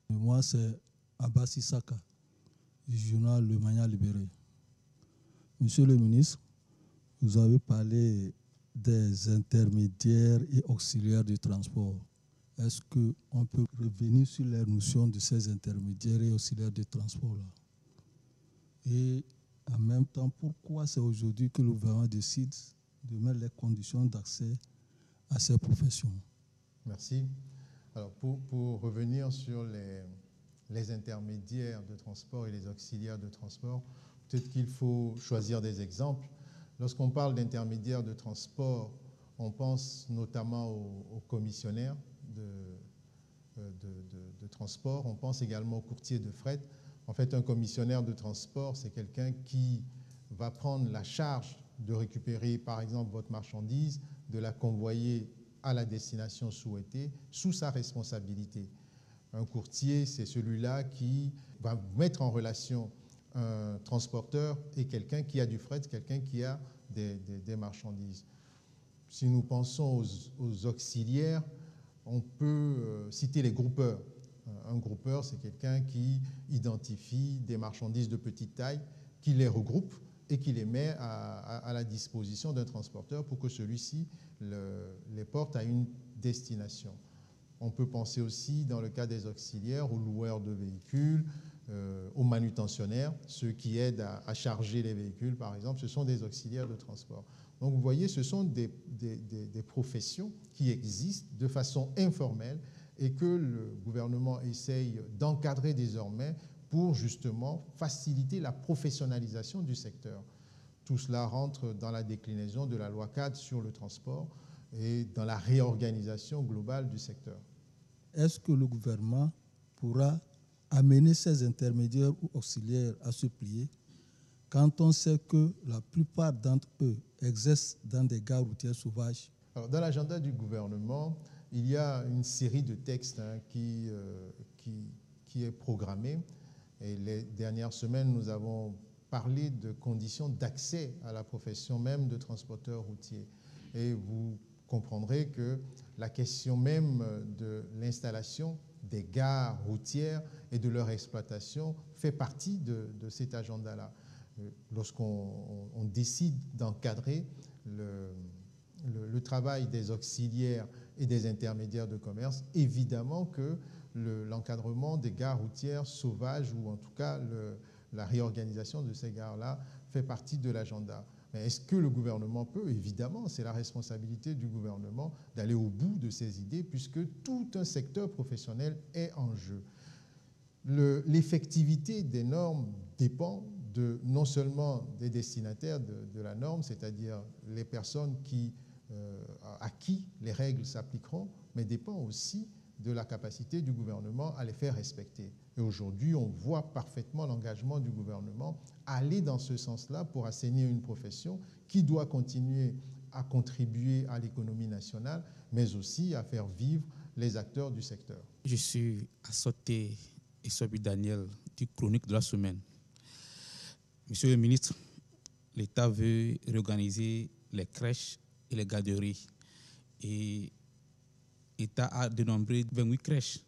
Moi, c'est Abbas Issaka, du journal Le Mania Libéré. Monsieur le ministre, vous avez parlé des intermédiaires et auxiliaires du transport. Est-ce qu'on peut revenir sur les notions de ces intermédiaires et auxiliaires de transport-là? Et en même temps, pourquoi c'est aujourd'hui que le gouvernement décide de mettre les conditions d'accès à ces professions? Merci. Alors, pour revenir sur les intermédiaires de transport et les auxiliaires de transport, peut-être qu'il faut choisir des exemples. Lorsqu'on parle d'intermédiaires de transport, on pense notamment aux commissionnaires de transport, on pense également aux courtiers de fret. En fait, un commissionnaire de transport, c'est quelqu'un qui va prendre la charge de récupérer, par exemple, votre marchandise, de la convoyer à la destination souhaitée, sous sa responsabilité. Un courtier, c'est celui-là qui va mettre en relation un transporteur et quelqu'un qui a du fret, quelqu'un qui a des marchandises. Si nous pensons aux auxiliaires, on peut citer les groupeurs. Un groupeur, c'est quelqu'un qui identifie des marchandises de petite taille, qui les regroupe et qui les met à la disposition d'un transporteur pour que celui-ci les porte à une destination. On peut penser aussi, dans le cas des auxiliaires, aux loueurs de véhicules, aux manutentionnaires, ceux qui aident à charger les véhicules, par exemple, ce sont des auxiliaires de transport. Donc, vous voyez, ce sont des professions qui existent de façon informelle et que le gouvernement essaye d'encadrer désormais pour justement faciliter la professionnalisation du secteur. Tout cela rentre dans la déclinaison de la loi cadre sur le transport et dans la réorganisation globale du secteur. Est-ce que le gouvernement pourra amener ces intermédiaires ou auxiliaires à se plier quand on sait que la plupart d'entre eux exercent dans des gares routières sauvages? Alors, dans l'agenda du gouvernement, il y a une série de textes qui est programmée. Et les dernières semaines, nous avons parlé de conditions d'accès à la profession même de transporteur routier. Et vous comprendrez que la question même de l'installation des gares routières et de leur exploitation fait partie de cet agenda-là. Lorsqu'on décide d'encadrer le travail des auxiliaires et des intermédiaires de commerce, évidemment que l'encadrement des gares routières sauvages, ou en tout cas la réorganisation de ces gares-là, fait partie de l'agenda. Mais est-ce que le gouvernement peut? Évidemment, c'est la responsabilité du gouvernement d'aller au bout de ces idées, puisque tout un secteur professionnel est en jeu. L'effectivité des normes dépend non seulement des destinataires de la norme, c'est-à-dire les personnes à qui les règles s'appliqueront, mais dépend aussi de la capacité du gouvernement à les faire respecter. Et aujourd'hui, on voit parfaitement l'engagement du gouvernement aller dans ce sens-là pour assainir une profession qui doit continuer à contribuer à l'économie nationale, mais aussi à faire vivre les acteurs du secteur. Je suis Assoté Essobi Daniel du Chronique de la semaine. Monsieur le ministre, l'État veut réorganiser les crèches et les garderies. Et l'État a dénombré 28 crèches.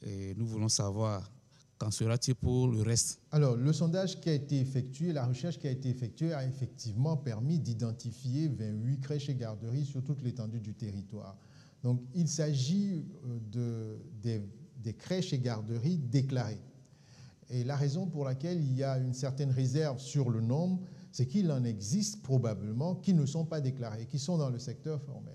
Et nous voulons savoir qu'en sera-t-il pour le reste? Alors, le sondage qui a été effectué, la recherche qui a été effectuée a effectivement permis d'identifier 28 crèches et garderies sur toute l'étendue du territoire. Donc, il s'agit des crèches et garderies déclarées. Et la raison pour laquelle il y a une certaine réserve sur le nombre, c'est qu'il en existe probablement qui ne sont pas déclarés, qui sont dans le secteur formel.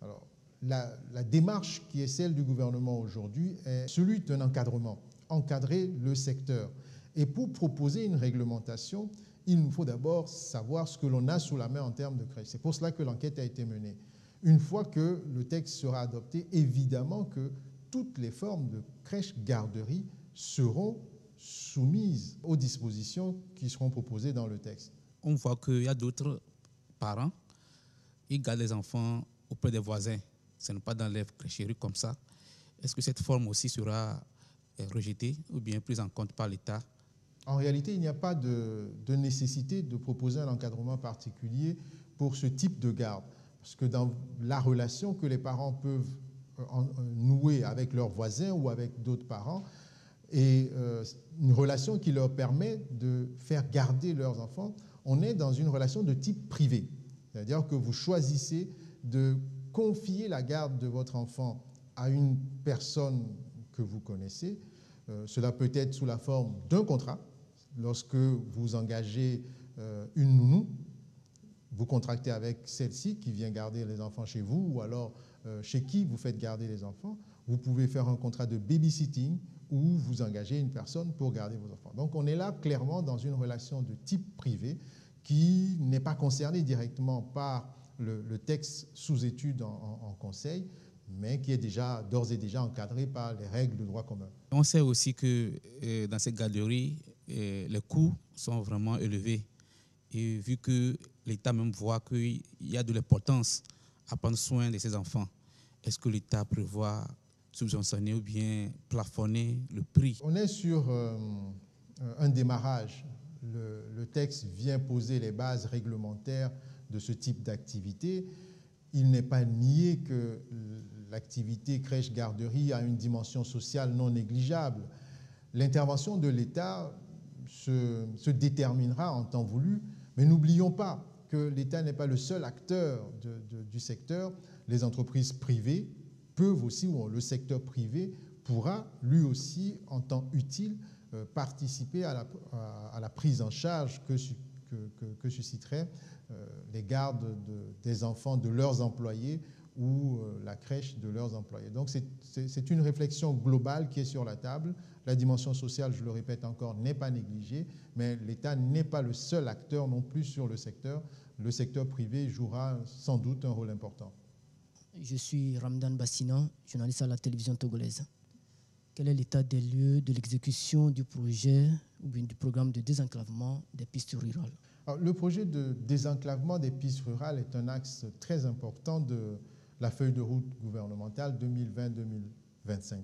Alors, la démarche qui est celle du gouvernement aujourd'hui est celui d'un encadrement, encadrer le secteur. Et pour proposer une réglementation, il nous faut d'abord savoir ce que l'on a sous la main en termes de crèches. C'est pour cela que l'enquête a été menée. Une fois que le texte sera adopté, évidemment que toutes les formes de crèches-garderies seront soumises aux dispositions qui seront proposées dans le texte. On voit qu'il y a d'autres parents, ils gardent les enfants auprès des voisins. Ce n'est pas dans les crècheries comme ça. Est-ce que cette forme aussi sera rejetée ou bien prise en compte par l'État? En réalité, il n'y a pas de nécessité de proposer un encadrement particulier pour ce type de garde. Parce que dans la relation que les parents peuvent nouer avec leurs voisins ou avec d'autres parents, et une relation qui leur permet de faire garder leurs enfants, on est dans une relation de type privé. C'est-à-dire que vous choisissez de confier la garde de votre enfant à une personne que vous connaissez. Cela peut être sous la forme d'un contrat. Lorsque vous engagez une nounou, vous contractez avec celle-ci qui vient garder les enfants chez vous, ou alors chez qui vous faites garder les enfants. Vous pouvez faire un contrat de babysitting où vous engagez une personne pour garder vos enfants. Donc on est là clairement dans une relation de type privé qui n'est pas concernée directement par le texte sous étude en conseil, mais qui est d'ores et déjà encadré par les règles de droit commun. On sait aussi que dans ces garderies, les coûts sont vraiment élevés. Et vu que l'État même voit qu'il y a de l'importance à prendre soin de ses enfants, est-ce que l'État prévoit subventionner ou bien plafonner le prix? On est sur un démarrage. Le texte vient poser les bases réglementaires de ce type d'activité. Il n'est pas nié que l'activité crèche-garderie a une dimension sociale non négligeable. L'intervention de l'État se déterminera en temps voulu, mais n'oublions pas que l'État n'est pas le seul acteur du secteur. Les entreprises privées peuvent aussi, ou le secteur privé pourra lui aussi, en temps utile, participer à la prise en charge que susciteraient les gardes des enfants de leurs employés ou la crèche de leurs employés. Donc c'est une réflexion globale qui est sur la table. La dimension sociale, je le répète encore, n'est pas négligée, mais l'État n'est pas le seul acteur non plus sur le secteur. Le secteur privé jouera sans doute un rôle important. Je suis Ramdan Bassinan, journaliste à la télévision togolaise. Quel est l'état des lieux de l'exécution du projet ou bien du programme de désenclavement des pistes rurales? Alors, le projet de désenclavement des pistes rurales est un axe très important de la feuille de route gouvernementale 2020-2025.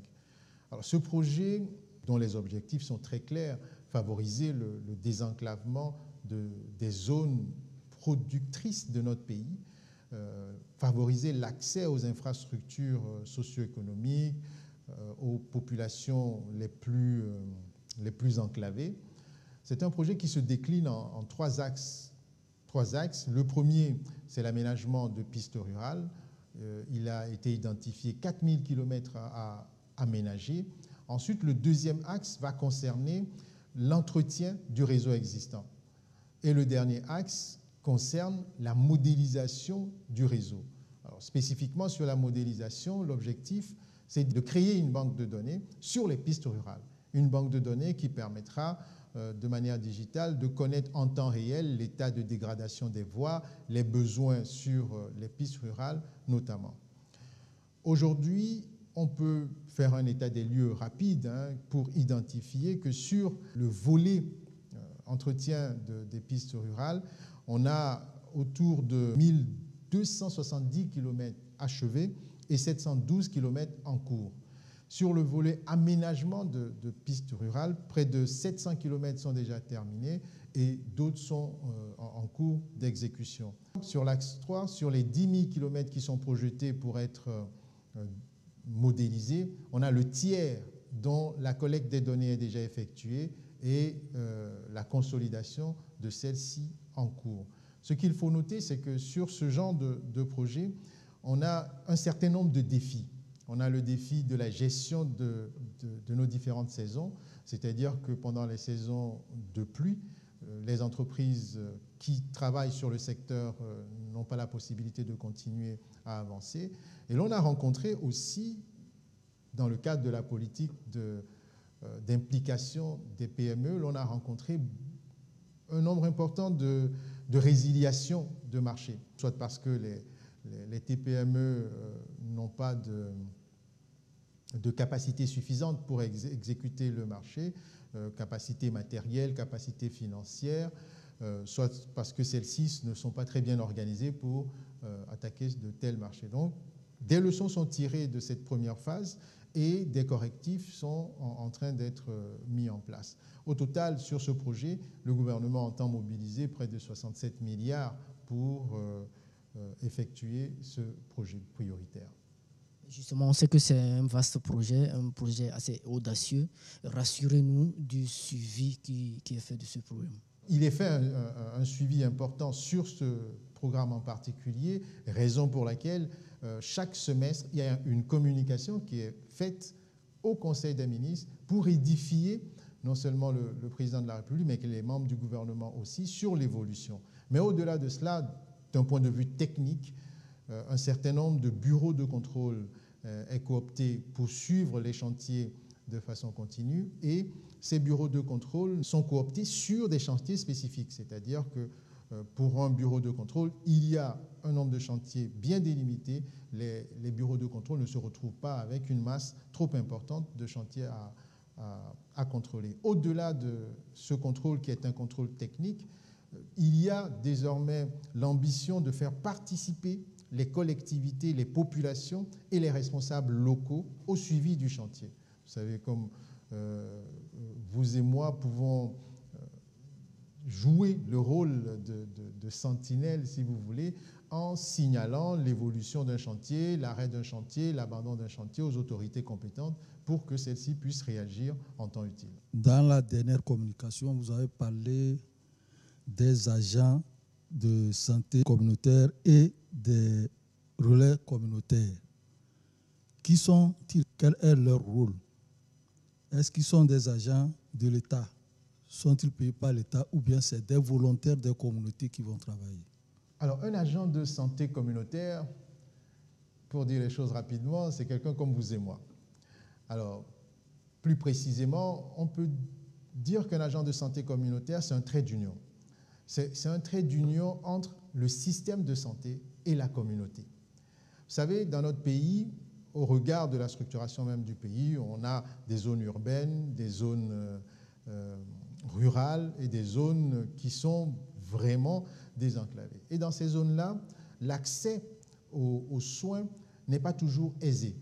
Alors, ce projet, dont les objectifs sont très clairs, favoriser le désenclavement des zones productrices de notre pays, favoriser l'accès aux infrastructures socio-économiques, aux populations les plus enclavées. C'est un projet qui se décline en trois axes. Le premier, c'est l'aménagement de pistes rurales. Il a été identifié 4000 km à aménager. Ensuite, le deuxième axe va concerner l'entretien du réseau existant. Et le dernier axe concerne la modélisation du réseau. Alors, spécifiquement sur la modélisation, l'objectif, c'est de créer une banque de données sur les pistes rurales. Une banque de données qui permettra de manière digitale de connaître en temps réel l'état de dégradation des voies, les besoins sur les pistes rurales notamment. Aujourd'hui, on peut faire un état des lieux rapide pour identifier que sur le volet entretien des pistes rurales, on a autour de 1270 km achevés et 712 km en cours. Sur le volet aménagement de pistes rurales, près de 700 km sont déjà terminés et d'autres sont en cours d'exécution. Sur l'axe 3, sur les 10 000 km qui sont projetés pour être modélisés, on a le tiers dont la collecte des données est déjà effectuée et la consolidation de celle-ci en cours. Ce qu'il faut noter, c'est que sur ce genre de projet, on a un certain nombre de défis. On a le défi de la gestion de nos différentes saisons, c'est-à-dire que pendant les saisons de pluie, les entreprises qui travaillent sur le secteur n'ont pas la possibilité de continuer à avancer. Et l'on a rencontré aussi, dans le cadre de la politique d'implication des PME, l'on a rencontré un nombre important de résiliations de marché, soit parce que les TPME n'ont pas de capacité suffisante pour exécuter le marché, capacité matérielle, capacité financière, soit parce que celles-ci ne sont pas très bien organisées pour attaquer de tels marchés. Donc, des leçons sont tirées de cette première phase et des correctifs sont en train d'être mis en place. Au total, sur ce projet, le gouvernement entend mobiliser près de 67 milliards pour effectuer ce projet prioritaire. Justement, on sait que c'est un vaste projet, un projet assez audacieux. Rassurez-nous du suivi qui est fait de ce programme. Il est fait un suivi important sur ce programme en particulier, raison pour laquelle chaque semestre, il y a une communication qui est faite au Conseil des ministres pour édifier non seulement le président de la République, mais que les membres du gouvernement aussi, sur l'évolution. Mais au-delà de cela, d'un point de vue technique, un certain nombre de bureaux de contrôle est coopté pour suivre les chantiers de façon continue, et ces bureaux de contrôle sont cooptés sur des chantiers spécifiques, c'est-à-dire que pour un bureau de contrôle, il y a un nombre de chantiers bien délimité. Les bureaux de contrôle ne se retrouvent pas avec une masse trop importante de chantiers à contrôler. Au-delà de ce contrôle qui est un contrôle technique, il y a désormais l'ambition de faire participer les collectivités, les populations et les responsables locaux au suivi du chantier. Vous savez, comme vous et moi pouvons jouer le rôle de sentinelle, si vous voulez, en signalant l'évolution d'un chantier, l'arrêt d'un chantier, l'abandon d'un chantier aux autorités compétentes pour que celles-ci puissent réagir en temps utile. Dans la dernière communication, vous avez parlé des agents de santé communautaire et des relais communautaires. Qui sont-ils? Quel est leur rôle? Est-ce qu'ils sont des agents de l'État? Sont-ils payés par l'État ou bien c'est des volontaires des communautés qui vont travailler? Alors, un agent de santé communautaire, pour dire les choses rapidement, c'est quelqu'un comme vous et moi. Alors, plus précisément, on peut dire qu'un agent de santé communautaire, c'est un trait d'union. C'est un trait d'union entre le système de santé et la communauté. Vous savez, dans notre pays, au regard de la structuration même du pays, on a des zones urbaines, des zones rurales et des zones qui sont vraiment désenclavées. Et dans ces zones-là, l'accès aux soins n'est pas toujours aisé.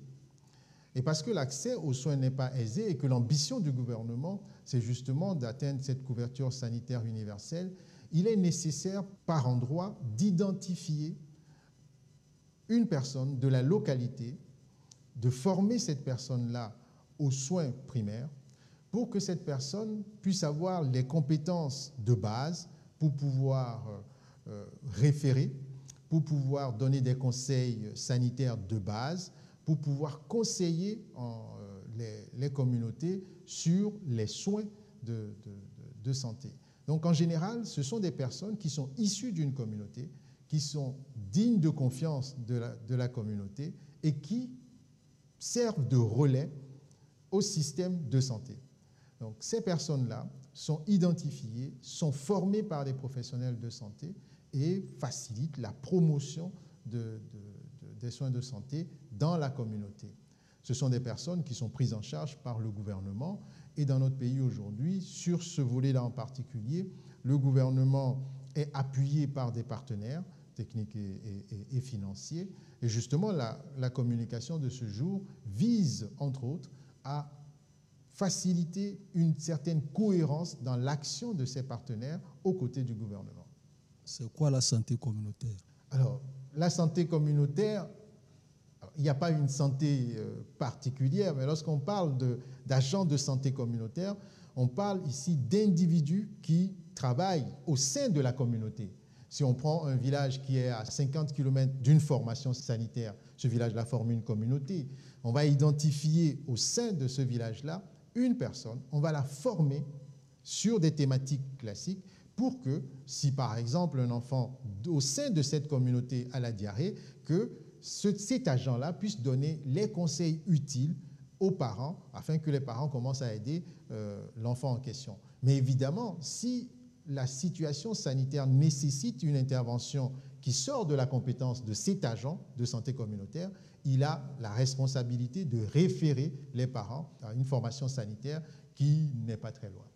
Et parce que l'accès aux soins n'est pas aisé et que l'ambition du gouvernement, c'est justement d'atteindre cette couverture sanitaire universelle, il est nécessaire par endroit d'identifier une personne de la localité, de former cette personne-là aux soins primaires pour que cette personne puisse avoir les compétences de base pour pouvoir référer, pour pouvoir donner des conseils sanitaires de base, pour pouvoir conseiller les communautés sur les soins de santé. Donc, en général, ce sont des personnes qui sont issues d'une communauté, qui sont dignes de confiance de la communauté et qui servent de relais au système de santé. Donc, ces personnes-là sont identifiées, sont formées par des professionnels de santé et facilitent la promotion des soins de santé dans la communauté. Ce sont des personnes qui sont prises en charge par le gouvernement. Et dans notre pays aujourd'hui, sur ce volet-là en particulier, le gouvernement est appuyé par des partenaires techniques et financiers. Et justement, la communication de ce jour vise, entre autres, à faciliter une certaine cohérence dans l'action de ces partenaires aux côtés du gouvernement. C'est quoi la santé communautaire? Alors, la santé communautaire, il n'y a pas une santé particulière, mais lorsqu'on parle d'agents de santé communautaire, on parle ici d'individus qui travaillent au sein de la communauté. Si on prend un village qui est à 50 km d'une formation sanitaire, ce village-là forme une communauté. On va identifier au sein de ce village-là une personne, on va la former sur des thématiques classiques pour que, si par exemple un enfant au sein de cette communauté a la diarrhée, que cet agent-là puisse donner les conseils utiles aux parents afin que les parents commencent à aider l'enfant en question. Mais évidemment, si la situation sanitaire nécessite une intervention qui sort de la compétence de cet agent de santé communautaire, il a la responsabilité de référer les parents à une formation sanitaire qui n'est pas très loin.